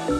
Hey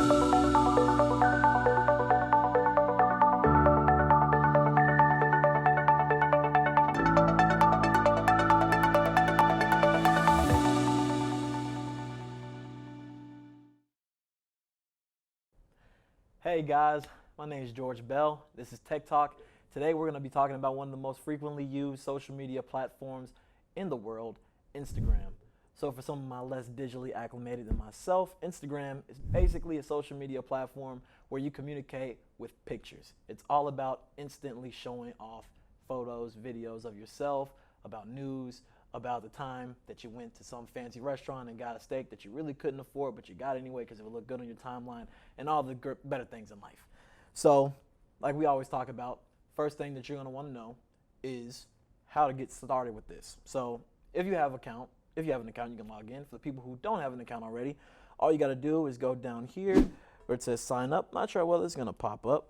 guys, my name is George Bell. This is Tech Talk. Today we're going to be talking about one of the most frequently used social media platforms in the world, Instagram. So for some of my less digitally acclimated than myself, Instagram is basically a social media platform where you communicate with pictures. It's all about instantly showing off photos, videos of yourself, about news, about the time that you went to some fancy restaurant and got a steak that you really couldn't afford, but you got anyway because it would look good on your timeline, and all the better things in life. So, like we always talk about, first thing that you're going to want to know is how to get started with this. So, if you have an account, you can log in. For the people who don't have an account already, all you got to do is go down here where it says sign up. Not sure whether it's going to pop up.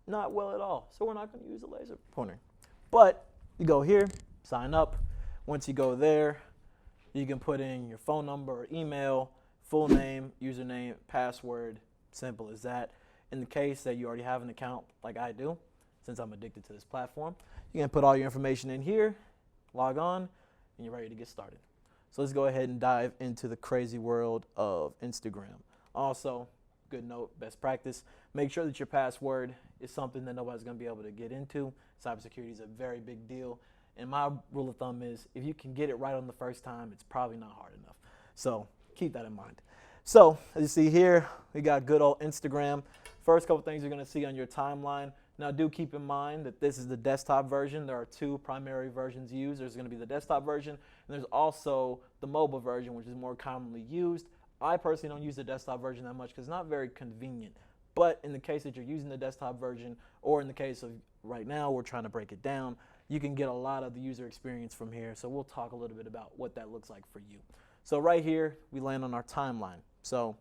Not well at all. So, we're not going to use the laser pointer. But you go here, sign up. Once you go there, you can put in your phone number or email, full name, username, password, simple as that. In the case that you already have an account like I do, since I'm addicted to this platform, you can put all your information in here, log on, and you're ready to get started. So let's go ahead and dive into the crazy world of Instagram. Also, good note, best practice, make sure that your password is something that nobody's going to be able to get into. Cybersecurity is a very big deal. And my rule of thumb is if you can get it right on the first time, it's probably not hard enough. So keep that in mind. So as you see here, we got good old Instagram. First couple things you're going to see on your timeline. Now do keep in mind that this is the desktop version. There are two primary versions used. There's going to be the desktop version, and there's also the mobile version, which is more commonly used. I personally don't use the desktop version that much because it's not very convenient. But in the case that you're using the desktop version, or in the case of right now, we're trying to break it down, you can get a lot of the user experience from here. So we'll talk a little bit about what that looks like for you. So right here, we land on our timeline. So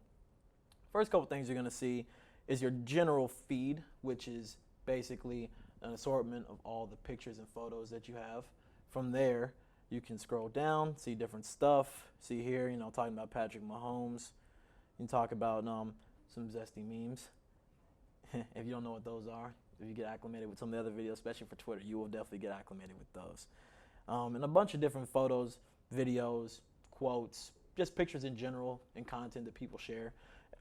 first couple things you're going to see is your general feed, which is basically an assortment of all the pictures and photos that you have. From there, you can scroll down, see different stuff. See here, talking about Patrick Mahomes. You can talk about some zesty memes. If you don't know what those are, if you get acclimated with some of the other videos, especially for Twitter, you will definitely get acclimated with those. And a bunch of different photos, videos, quotes, just pictures in general and content that people share.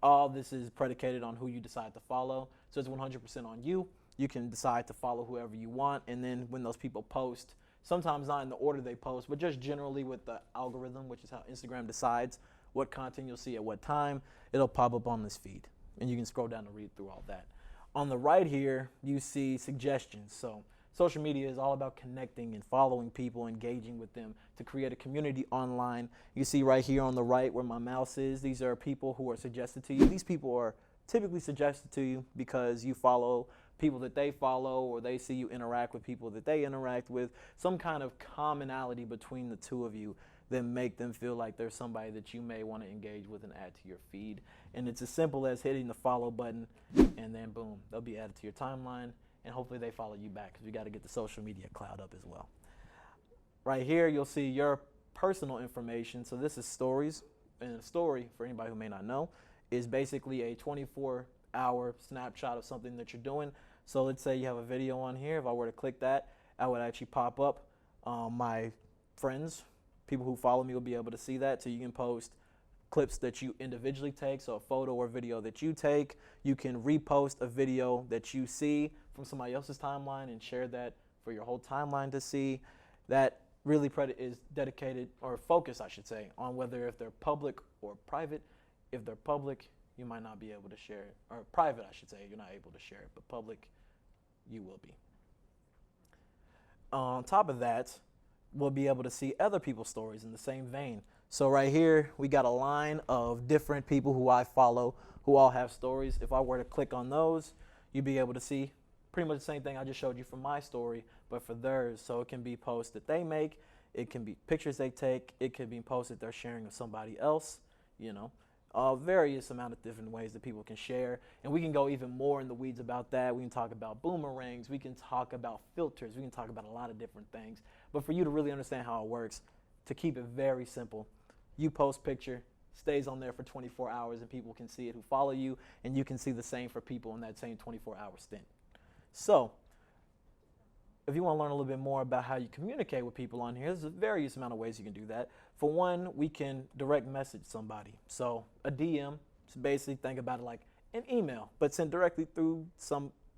All this is predicated on who you decide to follow. So it's 100% on you. You can decide to follow whoever you want. And then when those people post, sometimes not in the order they post, but just generally with the algorithm, which is how Instagram decides what content you'll see at what time, it'll pop up on this feed. And you can scroll down to read through all that. On the right here, you see suggestions. So social media is all about connecting and following people, engaging with them to create a community online. You see right here on the right where my mouse is, these are people who are suggested to you. These people are typically suggested to you because you follow people that they follow, or they see you interact with people that they interact with, some kind of commonality between the two of you that make them feel like there's somebody that you may want to engage with and add to your feed. And it's as simple as hitting the follow button, and then boom, they'll be added to your timeline, and hopefully they follow you back because we got to get the social media cloud up as well. Right here, you'll see your personal information. So this is stories, and a story, for anybody who may not know, is basically a 24-hour snapshot of something that you're doing. So let's say you have a video on here. If I were to click that, I would actually pop up my friends. People who follow me will be able to see that. So you can post clips that you individually take, so a photo or video that you take. You can repost a video that you see from somebody else's timeline and share that for your whole timeline to see. That really is dedicated, or focused, I should say, on whether if they're public or private. If they're public, you might not be able to share it, or private, I should say, you're not able to share it, but public, you will be. On top of that, we'll be able to see other people's stories in the same vein. So right here, we got a line of different people who I follow who all have stories. If I were to click on those, you'd be able to see pretty much the same thing I just showed you from my story, but for theirs. So it can be posts that they make, it can be pictures they take, it can be posts that they're sharing with somebody else, various amount of different ways that people can share. And we can go even more in the weeds about that. We can talk about boomerangs, we can talk about filters, we can talk about a lot of different things. But for you to really understand how it works, to keep it very simple, you post picture, stays on there for 24 hours and people can see it who follow you, and you can see the same for people in that same 24-hour stint. So if you want to learn a little bit more about how you communicate with people on here, there's a various amount of ways you can do that. For one, we can direct message somebody. So a DM, so basically think about it like an email, but sent directly through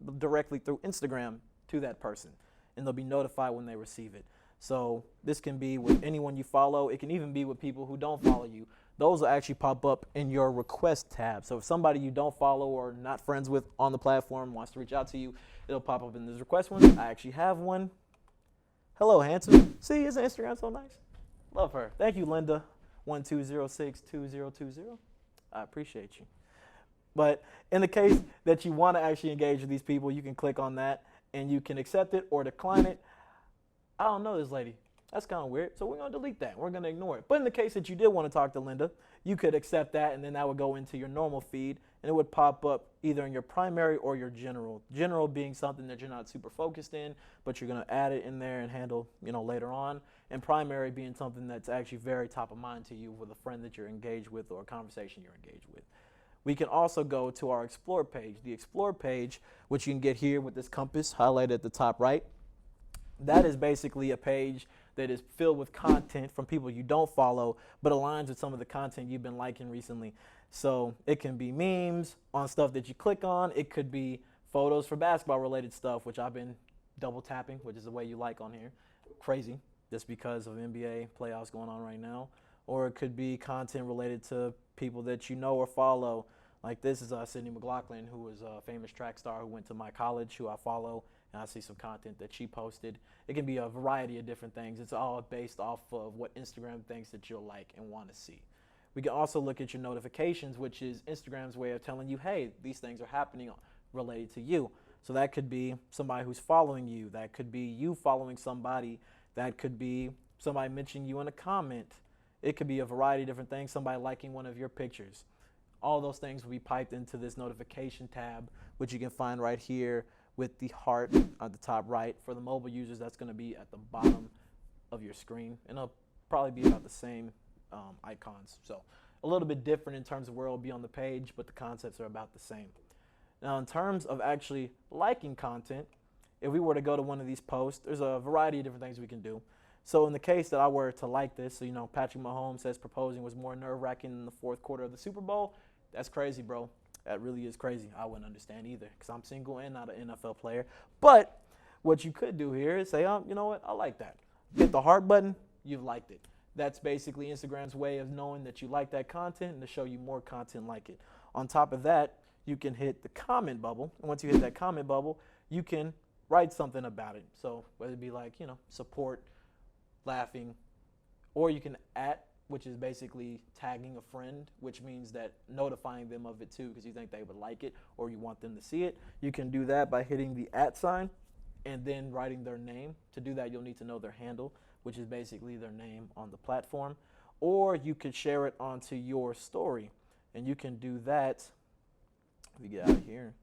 Instagram to that person, and they'll be notified when they receive it. So this can be with anyone you follow. It can even be with people who don't follow you. Those will actually pop up in your request tab. So if somebody you don't follow or not friends with on the platform wants to reach out to you, it'll pop up in this request one. I actually have one. Hello, handsome. See, isn't Instagram so nice? Love her. Thank you, Linda. 12062020. I appreciate you. But in the case that you want to actually engage with these people, you can click on that and you can accept it or decline it. I don't know this lady. That's kind of weird. So we're going to delete that. We're going to ignore it. But in the case that you did want to talk to Linda, you could accept that, and then that would go into your normal feed, and it would pop up either in your primary or your general. General being something that you're not super focused in, but you're going to add it in there and handle, later on. And primary being something that's actually very top of mind to you with a friend that you're engaged with or a conversation you're engaged with. We can also go to our Explore page. The Explore page, which you can get here with this compass highlighted at the top right, that is basically a page that is filled with content from people you don't follow, but aligns with some of the content you've been liking recently. So it can be memes on stuff that you click on. It could be photos for basketball related stuff, which I've been double tapping, which is the way you like on here. Crazy, just because of NBA playoffs going on right now. Or it could be content related to people that you know or follow. Like this is Sydney McLaughlin, who is a famous track star who went to my college, who I follow, and I see some content that she posted. It can be a variety of different things. It's all based off of what Instagram thinks that you'll like and want to see. We can also look at your notifications, which is Instagram's way of telling you, hey, these things are happening related to you. So that could be somebody who's following you. That could be you following somebody. That could be somebody mentioning you in a comment. It could be a variety of different things, somebody liking one of your pictures. All those things will be piped into this notification tab, which you can find right here with the heart at the top right. For the mobile users, that's going to be at the bottom of your screen, and it'll probably be about the same icons. So a little bit different in terms of where it'll be on the page, but the concepts are about the same. Now, in terms of actually liking content, if we were to go to one of these posts, there's a variety of different things we can do. So in the case that I were to like this, so Patrick Mahomes says proposing was more nerve-wracking than the fourth quarter of the Super Bowl. That's crazy, bro. That really is crazy. I wouldn't understand either because I'm single and not an NFL player. But what you could do here is say, you know what? I like that. Hit the heart button. You've liked it. That's basically Instagram's way of knowing that you like that content and to show you more content like it. On top of that, you can hit the comment bubble. And once you hit that comment bubble, you can write something about it. So whether it be like, support, laughing, or you can which is basically tagging a friend, which means that notifying them of it too because you think they would like it or you want them to see it. You can do that by hitting the @ and then writing their name. To do that, you'll need to know their handle, which is basically their name on the platform. Or you could share it onto your story, and you can do that. Let me get out of here.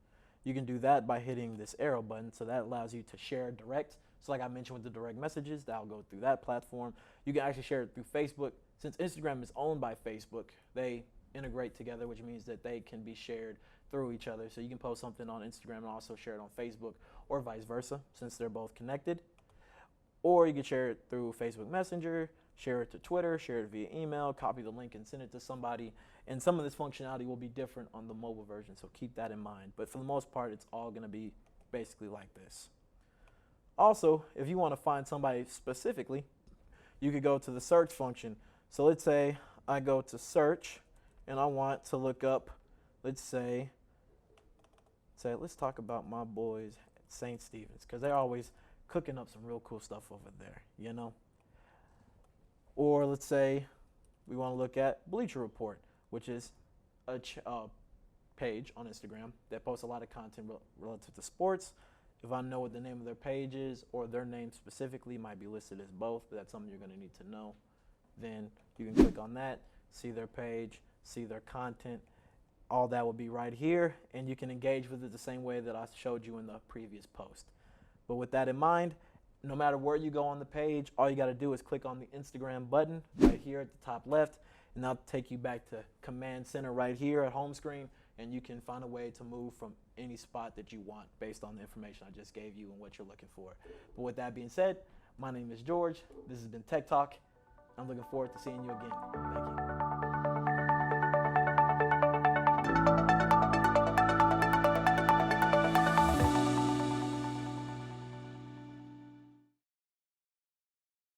You can do that by hitting this arrow button, so that allows you to share direct. So like I mentioned with the direct messages, that'll go through that platform. You can actually share it through Facebook. Since Instagram is owned by Facebook, they integrate together, which means that they can be shared through each other. So you can post something on Instagram and also share it on Facebook, or vice versa, since they're both connected. Or you can share it through Facebook Messenger, share it to Twitter, share it via email, copy the link and send it to somebody. And some of this functionality will be different on the mobile version, so keep that in mind. But for the most part, it's all going to be basically like this. Also, if you want to find somebody specifically, you could go to the search function. So let's say I go to search and I want to look up, let's talk about my boys at St. Stephen's, because they're always cooking up some real cool stuff over there, Or let's say we want to look at Bleacher Report, which is a page on Instagram that posts a lot of content relative to sports. If I know what the name of their page is, or their name specifically might be listed as both, but that's something you're going to need to know, then you can click on that, see their page, see their content. All that will be right here, and you can engage with it the same way that I showed you in the previous post. But with that in mind, no matter where you go on the page, all you got to do is click on the Instagram button right here at the top left, and that'll take you back to Command Center right here at home screen, and you can find a way to move from any spot that you want based on the information I just gave you and what you're looking for. But with that being said, my name is George. This has been Tech Talk. I'm looking forward to seeing you again. Thank you.